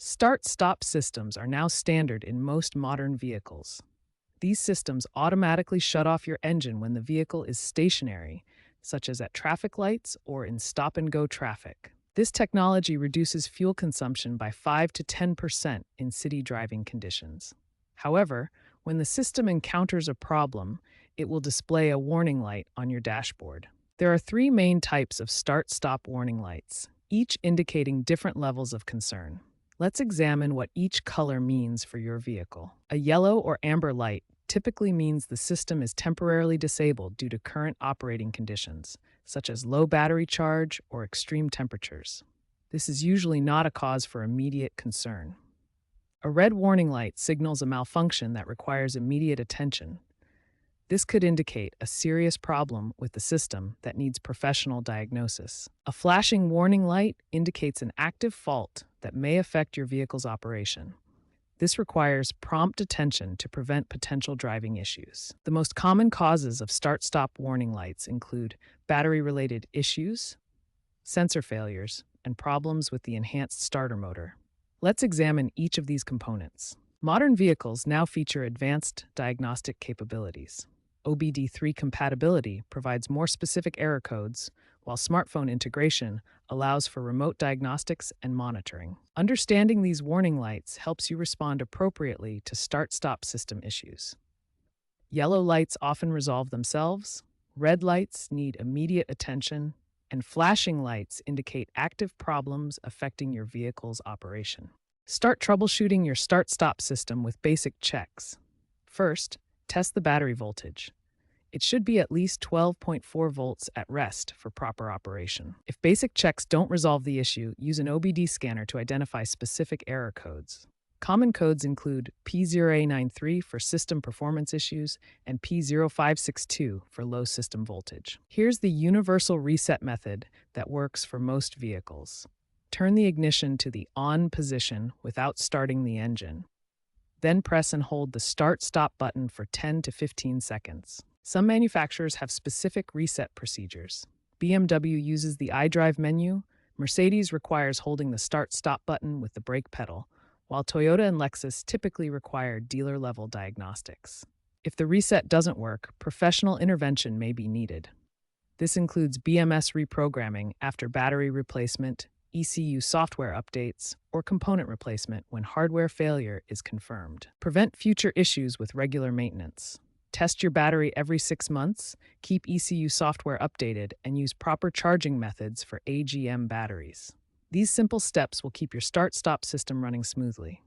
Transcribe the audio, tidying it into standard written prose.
Start-stop systems are now standard in most modern vehicles. These systems automatically shut off your engine when the vehicle is stationary, such as at traffic lights or in stop-and-go traffic. This technology reduces fuel consumption by 5 to 10% in city driving conditions. However, when the system encounters a problem, it will display a warning light on your dashboard. There are three main types of start-stop warning lights, each indicating different levels of concern. Let's examine what each color means for your vehicle. A yellow or amber light typically means the system is temporarily disabled due to current operating conditions, such as low battery charge or extreme temperatures. This is usually not a cause for immediate concern. A red warning light signals a malfunction that requires immediate attention. This could indicate a serious problem with the system that needs professional diagnosis. A flashing warning light indicates an active fault that may affect your vehicle's operation. This requires prompt attention to prevent potential driving issues. The most common causes of start-stop warning lights include battery-related issues, sensor failures, and problems with the enhanced starter motor. Let's examine each of these components. Modern vehicles now feature advanced diagnostic capabilities. OBD3 compatibility provides more specific error codes, while smartphone integration allows for remote diagnostics and monitoring. Understanding these warning lights helps you respond appropriately to start-stop system issues. Yellow lights often resolve themselves, red lights need immediate attention, and flashing lights indicate active problems affecting your vehicle's operation. Start troubleshooting your start-stop system with basic checks. First, test the battery voltage. It should be at least 12.4 volts at rest for proper operation. If basic checks don't resolve the issue, use an OBD scanner to identify specific error codes. Common codes include P0A93 for system performance issues and P0562 for low system voltage. Here's the universal reset method that works for most vehicles. Turn the ignition to the on position without starting the engine. Then press and hold the start-stop button for 10 to 15 seconds. Some manufacturers have specific reset procedures. BMW uses the iDrive menu, Mercedes requires holding the start-stop button with the brake pedal, while Toyota and Lexus typically require dealer-level diagnostics. If the reset doesn't work, professional intervention may be needed. This includes BMS reprogramming after battery replacement, ECU software updates, or component replacement when hardware failure is confirmed. Prevent future issues with regular maintenance. Test your battery every 6 months, keep ECU software updated, and use proper charging methods for AGM batteries. These simple steps will keep your start-stop system running smoothly.